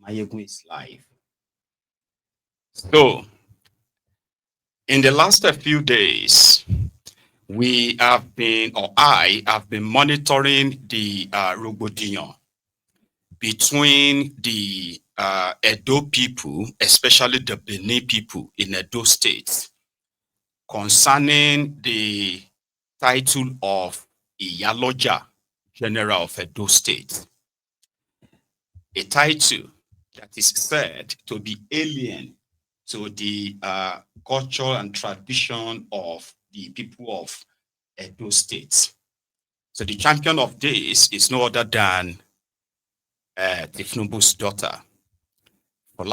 Maiyegun is live. So, in the last few days, we have been, or I have been monitoring the Rogbodiyan between the Edo people, especially the Benin people in Edo State, concerning the title of Iyaloja General of Edo State, a title that is said to be alien to the culture and tradition of the people of Edo State. So the champion of this is no other than Tinubu's daughter,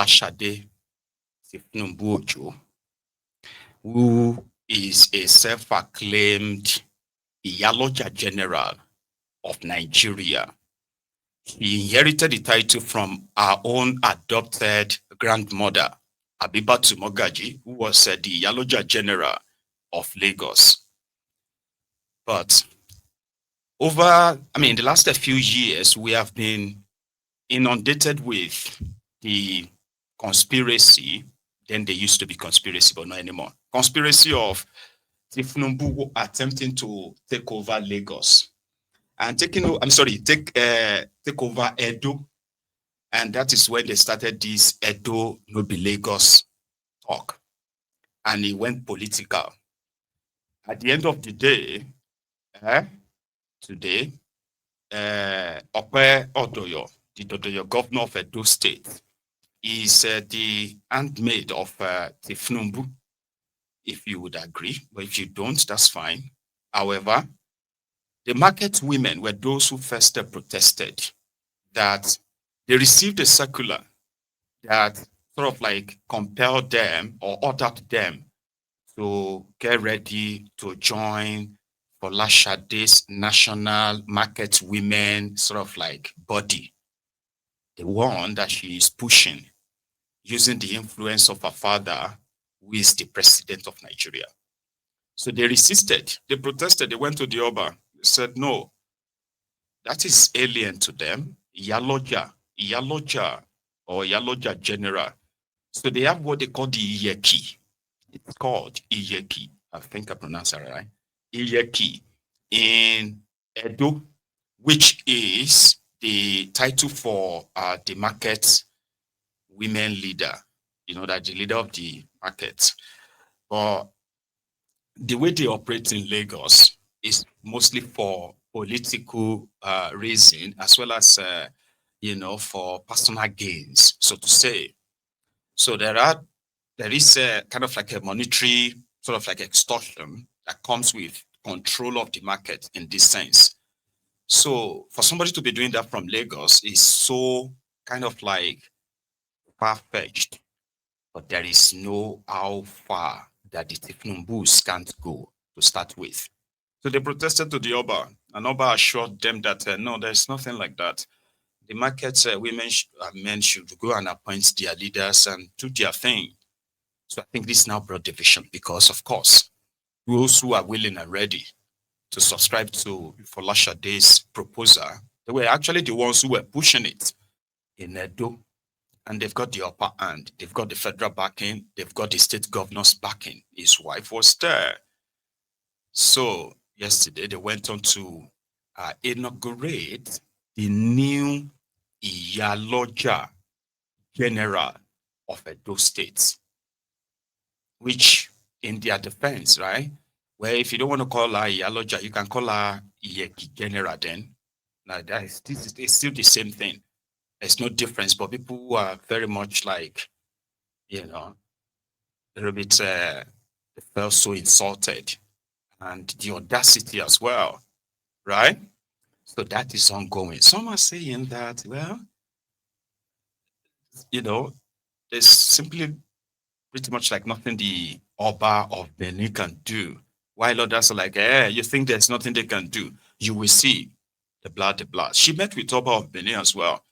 Sade Tinubu, who is a self-acclaimed Iyaloja General of Nigeria. He inherited the title from our own adopted grandmother, Abibatu Mogaji, who was the Iyaloja General of Lagos. But in the last few years, we have been inundated with the conspiracy. Then they used to be conspiracy, but not anymore. Conspiracy of Tinubu attempting to take over Lagos and take over Edo. And that is when they started this Edo no be Lagos talk. And it went political. At the end of the day, today, Ope Odoyo, the Dodoyo governor of Edo State, is the handmaid of Tinubu, if you would agree. But if you don't, that's fine. However, the market women were those who first protested that they received a circular that sort of like compelled them or ordered them to get ready to join Sade's national market women sort of like body, the one that she is pushing using the influence of her father, who is the president of Nigeria. So they resisted, they protested, they went to the Oba, they said, no, that is alien to them. Iyaloja or Iyaloja General. So they have what they call the Iyeki. It's called Iyeki. I think I pronounced that right. Iyeki in Edo, which is the title for the market women leader, that the leader of the market. But the way they operate in Lagos is mostly for political reason, as well as, for personal gains, so to say. So there is a kind of like a monetary sort of like extortion that comes with control of the market in this sense. So for somebody to be doing that from Lagos is so kind of like far-fetched, but there is no how far that the Tifnunbus can't go to start with. So they protested to the Oba, and Oba assured them that no, there's nothing like that. The market women men should go and appoint their leaders and do their thing. So I think this now brought division because, of course, those who are willing and ready to subscribe to Sade's proposal, they were actually the ones who were pushing it in Edo. And they've got the upper hand. They've got the federal backing. They've got the state governor's backing. His wife was there. So yesterday they went on to inaugurate the new Iyaloja General of Edo State, which in their defense, right? Well, if you don't want to call her Iyaloja, you can call her Iyeki General then. Now, this is still the same thing. There's no difference, but people who are very much like, a little bit, they felt so insulted, and the audacity as well, right? So that is ongoing. Some are saying that, well, there's simply pretty much like nothing the Oba of Benin can do. While others are like, you think there's nothing they can do? You will see the blood. She met with Oba of Benin as well.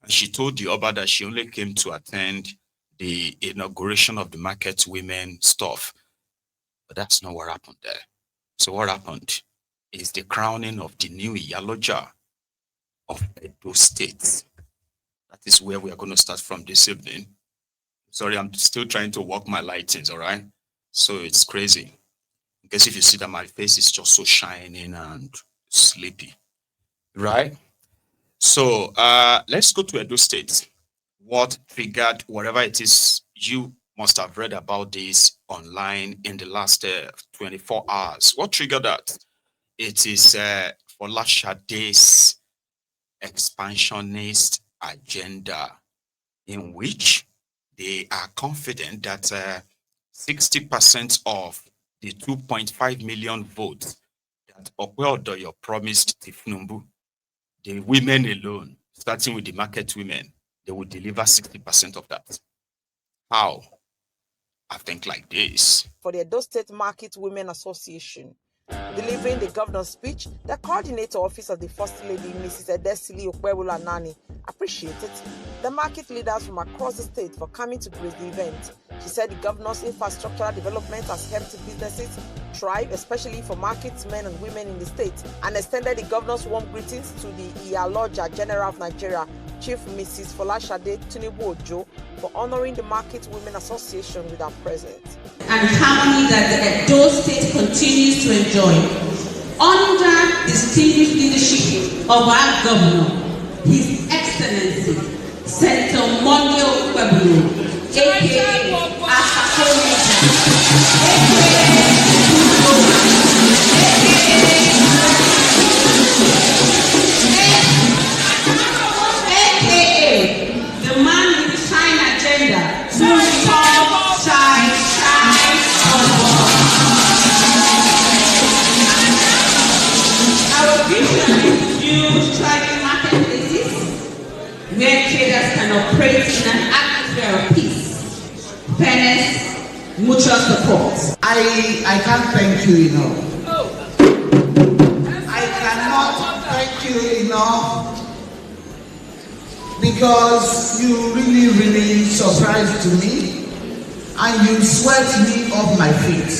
And she told the Oba that she only came to attend the inauguration of the market women stuff. But that's not what happened there. So what happened is the crowning of the new Iyaloja of Edo State. That is where we are going to start from this evening. Sorry, I'm still trying to work my lightings, all right? So it's crazy. Because if you see that my face is just so shining and sleepy, right? So let's go to Edo State. What triggered whatever it is you must have read about this online in the last 24 hours. What triggered that? It is Sade's expansionist agenda, in which they are confident that 60% of the 2.5 million votes that Opeodoyo promised Tinubu, the women alone, starting with the market women, they will deliver 60% of that. How? I think like this. For the Edo State Market Women Association, delivering the governor's speech, the coordinator office of the First Lady, Mrs. Iyaloja Nani, appreciated the market leaders from across the state for coming to grace the event. She said the governor's infrastructural development has helped businesses thrive, especially for market men and women in the state, and extended the governor's warm greetings to the Iyaloja General of Nigeria, Chief Mrs. Sade Tinubu Ojo, for honoring the Market Women Association with our presence. And harmony that the Edo State continues to enjoy under distinguished leadership of our governor, His Excellency Senator Maiyegun General, aka the man with the shine agenda, who talks, shine on board. Our vision is new thriving marketplaces where traders can operate in an atmosphere of peace, fairness, mutual support. I can't thank you enough. I cannot thank you enough, because you really surprised to me and you swept me off my feet.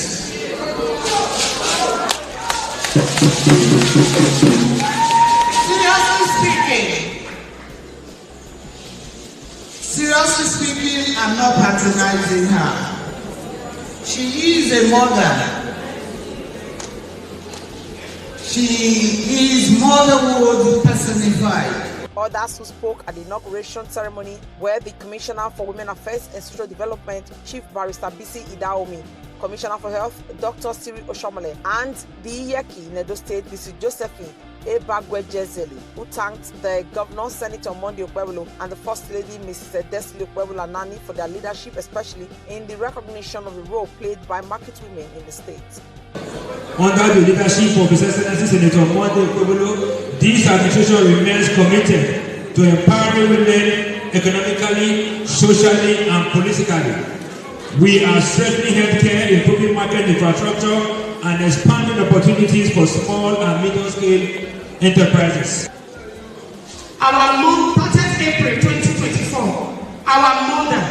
Seriously speaking, I'm not patronizing her. She is a mother. She is motherhood personified. Others who spoke at the inauguration ceremony were the Commissioner for Women Affairs and Social Development, Chief Barrister Bisi Idaomi, Commissioner for Health, Dr. Siri Oshamale, and the Iyeki in Edo State, Mrs. Josephine Ebagwejezeli, who thanked the Governor, Senator Monday Okpebholo, and the First Lady, Mrs. Desli Okpebholo Nani, for their leadership, especially in the recognition of the role played by market women in the state. Under the leadership of His Excellency Senator Monday Okpebholo, this administration remains committed to empowering women economically, socially, and politically. We are strengthening healthcare, improving market infrastructure, and expanding opportunities for small and medium-scale enterprises. Our month, 30th April 2024, our mother,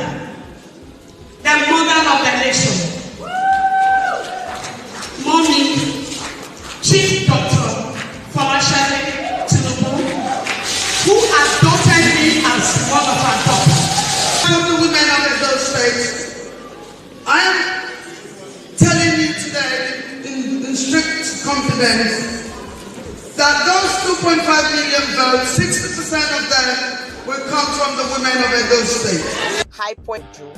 the mother of the nation, Mommy, Chief Dr. Sade Tinubu, who adopted me as one of her daughters. One of the women of Edo State, I am telling you today in strict confidence that those 2.5 million votes, 60% of them will come from the women of Edo State. High Point Drew.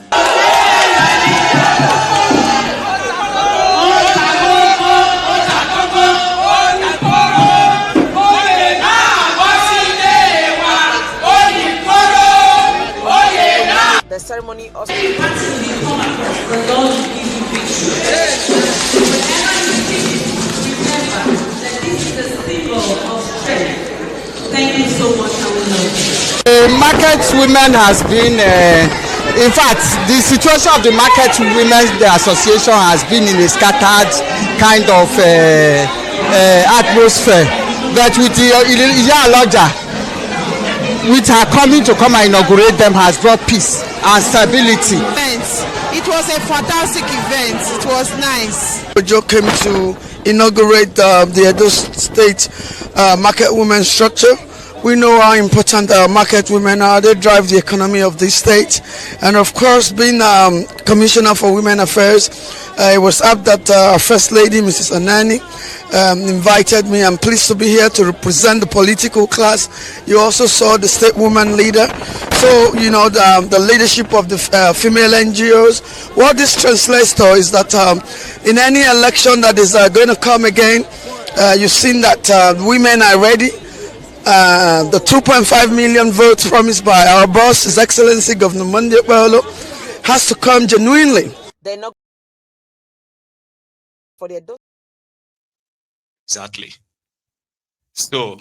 The ceremony also Thank you so much. Market women has been, in fact, the situation of the market women, the association has been in a scattered kind of atmosphere. But with the Iyaloja, with her coming to come and inaugurate them, has brought peace and stability. It was a fantastic event. It was nice. Ojo came to inaugurate the Edo State market women structure, We know how important market women are. They drive the economy of this state. And of course, being Commissioner for Women Affairs, it was up that our First Lady, Mrs. Anani, invited me. I'm pleased to be here to represent the political class. You also saw the state woman leader. So, you know, the leadership of the female NGOs. What this translates to is that in any election that is going to come again, you've seen that women are ready. The 2.5 million votes promised by our boss, His Excellency Governor Monday Paulo, has to come genuinely. They're not for their Edo. Exactly. So,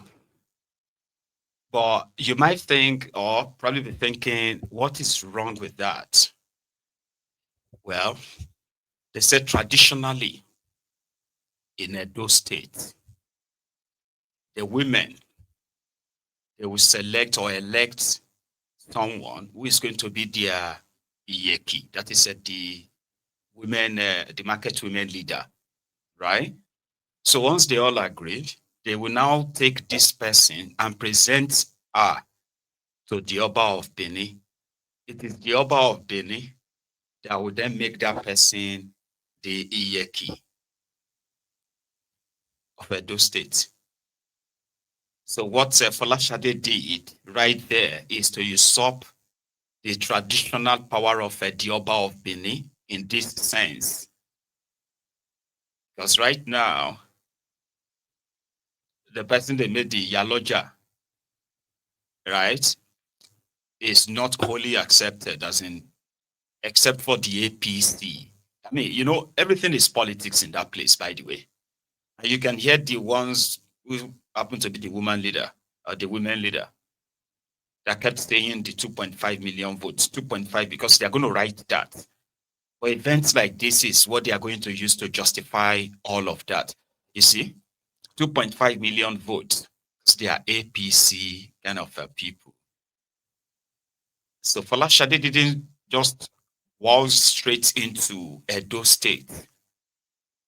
but you might think, or probably be thinking, what is wrong with that? Well, they said traditionally in Edo State, the women, they will select or elect someone who is going to be their Iyeki. That is the women, the market women leader, right? So once they all agreed, they will now take this person and present her to the Oba of Benin. It is the Oba of Benin that will then make that person the Iyeki of Edo State. So what Folashade did right there is to usurp the traditional power of the Oba of Benin in this sense. Because right now, the person they made the Iyaloja, right, is not wholly accepted, as in, except for the APC. I mean, you know, everything is politics in that place, by the way. And you can hear the ones who happen to be the woman leader, or the women leader, that kept saying the 2.5 million votes, 2.5, because they're going to write that. But events like this is what they are going to use to justify all of that. You see, 2.5 million votes, they are APC kind of people. So Folashade didn't just waltz straight into Edo State.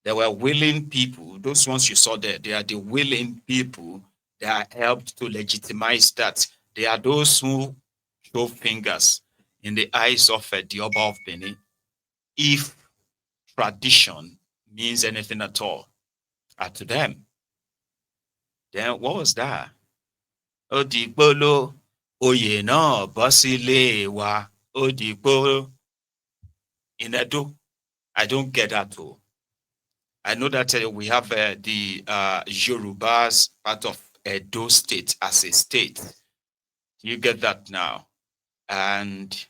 There were willing people. Those ones you saw there, they are the willing people that helped to legitimize that. They are those who show fingers in the eyes of the Oba of Benin. If tradition means anything at all to them, then what was that? Odigbolo oyè náà bọ́ sílé wa. Odigbo in Edo. I don't get that too. I know that we have the Yorubas part of Edo State as a state. You get that now? And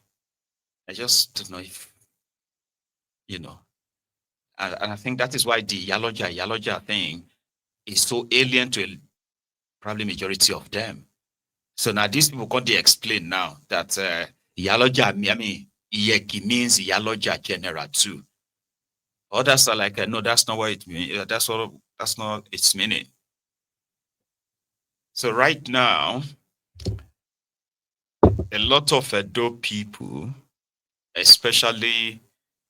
I just don't know if, you know, and I think that is why the Iyaloja thing is so alien to probably majority of them. So now these people can't explain now that Iyaloja, I mean, Iyeki means Iyaloja General too. Others are like, no, that's not what it means. That's not its meaning. So right now, a lot of Edo people, especially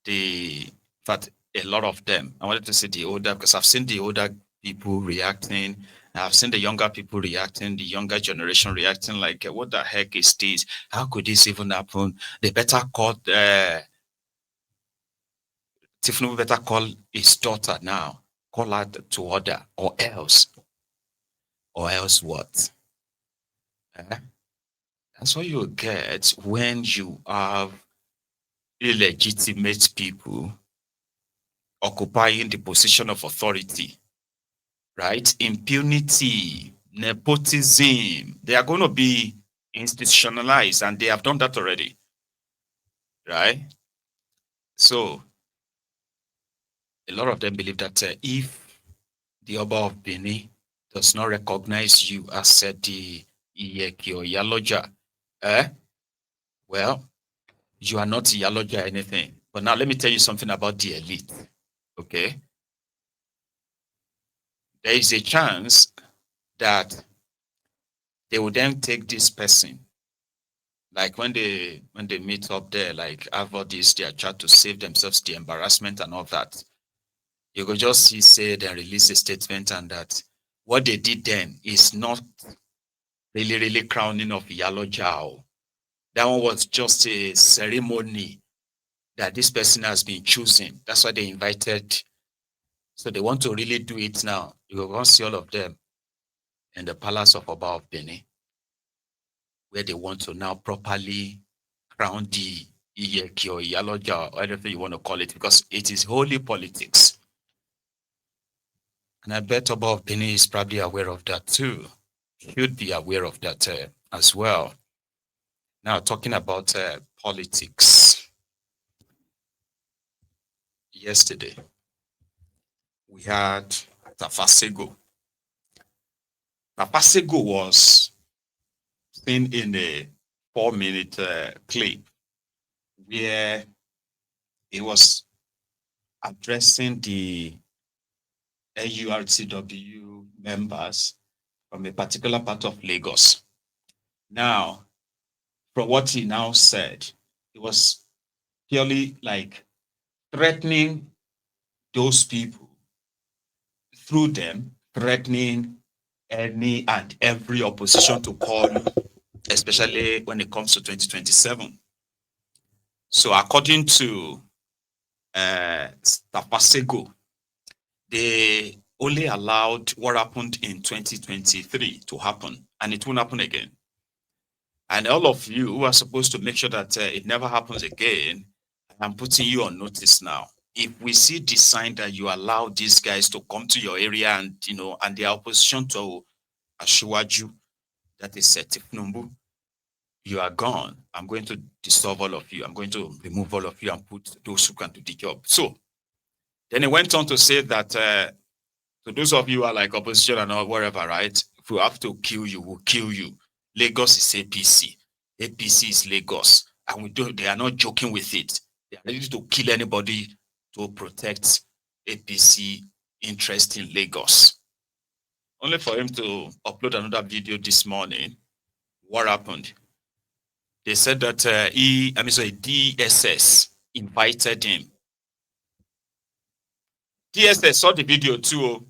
in fact, a lot of them, I wanted to say the older, because I've seen the older people reacting, I've seen the younger people reacting, the younger generation reacting like, what the heck is this? How could this even happen? They better call, Tinubu better call his daughter now, call her to order, or else what? That's what you get when you have illegitimate people occupying the position of authority, right? Impunity, nepotism, they are going to be institutionalized, and they have done that already, right? So a lot of them believe that if the Oba of Benin does not recognize you as the Iyeki or Iyaloja, well, you are not Iyaloja anything. But now let me tell you something about the elite, okay? There is a chance that they will then take this person, like when they meet up there, like have all this, they are trying to save themselves the embarrassment and all that. You could just see, say, they release a statement, and that what they did then is not really crowning of Iyaloja. That one was just a ceremony that this person has been chosen. That's why they invited. So they want to really do it now. You will go see all of them in the palace of Oba of Benin, where they want to now properly crown the Iyeki or Iyaloja or anything you want to call it, because it is holy politics. And I bet Oba of Benin is probably aware of that too. Should be aware of that as well. Now, talking about politics. Yesterday, we had Tafasego. Tafasego was seen in a 4-minute clip where he was addressing the NURTW members from a particular part of Lagos. Now, from what he now said, it was purely like threatening those people, through them threatening any and every opposition to call, especially when it comes to 2027. So according to Tafasego, they only allowed what happened in 2023 to happen, and it won't happen again. And all of you who are supposed to make sure that it never happens again, I'm putting you on notice now. If we see the sign that you allow these guys to come to your area and, you know, and the opposition to Asiwaju, that is Tinubu, you are gone. I'm going to dissolve all of you. I'm going to remove all of you and put those who can do the job. So then he went on to say that to those of you who are like opposition and all, whatever, right? If we have to kill you, we'll kill you. Lagos is APC. APC is Lagos. And they are not joking with it. They are ready to kill anybody to protect APC interest in Lagos. Only for him to upload another video this morning. What happened? They said that DSS invited him. DSS saw the video too.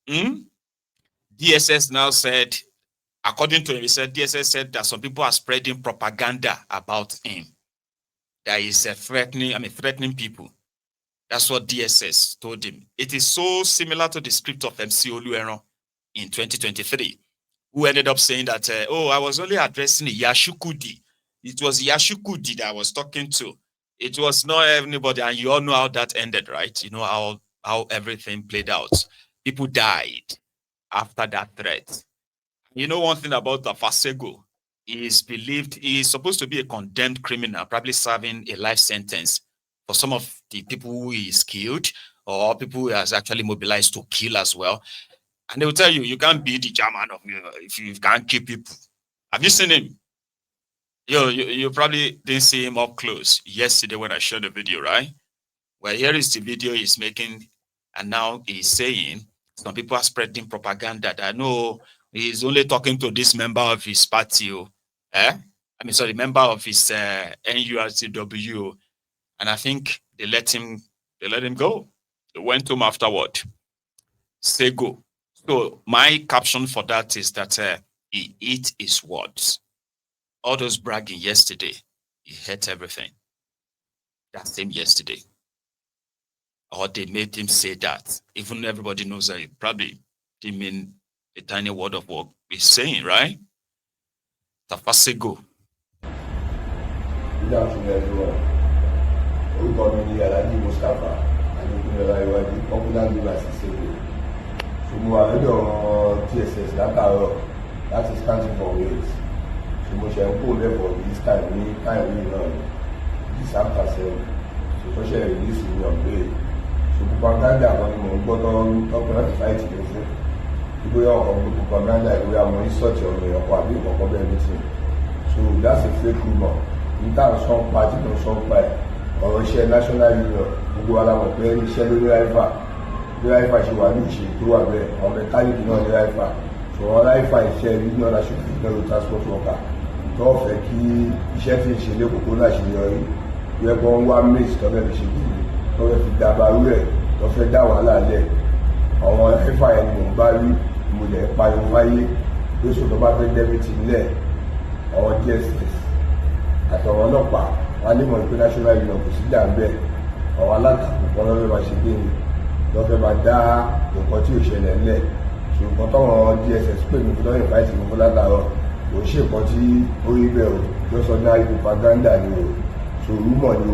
DSS now said, according to him, he said DSS said that some people are spreading propaganda about him. That is threatening people. That's what DSS told him. It is so similar to the script of MC Olueron in 2023, who ended up saying that, I was only addressing Yashukudi. It was Yashukudi that I was talking to. It was not anybody, and you all know how that ended, right? You know how everything played out. People died after that threat. You know one thing about Tafasego, he is supposed to be a condemned criminal, probably serving a life sentence for some of the people who he's killed or people who he has actually mobilized to kill as well. And they will tell you, you can't be the chairman of if you can't kill people. Have you seen him? You probably didn't see him up close yesterday when I showed the video, right? Well, here is the video he's making, and now he's saying some people are spreading propaganda that no, he's only talking to this member of his party, member of his NURTW, and I think they let him go. They went home afterward. Say go. So my caption for that is that he ate his words. All those bragging yesterday, he hit everything. That's him yesterday. Or they made him say that. Even everybody knows that he probably didn't mean a tiny word of what he's saying, right? Tafasego. Good afternoon, everyone. We call me Iyaloja Mustafa, and you can the popular leader Sade. So we are ready on TSS that is counting for weeks. So we shall go there for this time we this after 7. So social release in your day. So propaganda when we go to talk about fight it. We are on propaganda, we are on such on your party or everything. So that's a fake rumor. In terms of party or some by or share national union, we go along with very share the IFA she was reaching to a bit on the time you know the IFA. So all IFA is share union national transport worker. To offer key share she live with national. We are going 1 minute to let she be. To let the Dabaru, to fed down a lot there. Our IFA and Mumbai, with the Piovaye, lóṣù tó bá fẹ́ dẹ́bìtì nílẹ̀ àwọn DSS àtàwọn ọlọ́pàá wọn lè mọ̀ pé national union kò sí jà ń bẹ̀ àwọn alátakò kan lọ́fẹ́ máa ṣe géèmì lọ́fẹ́ máa dá nǹkan tí ò ṣẹlẹ̀ ńlẹ̀ ṣùgbọ́n táwọn DSS pè mí fún lọ́yìn fáìtì fún látàárọ̀ kò ń ṣe nǹkan tí ó rí bẹ́ẹ̀ o just ordinary propaganda ni o ṣòrúmọ̀ ni o.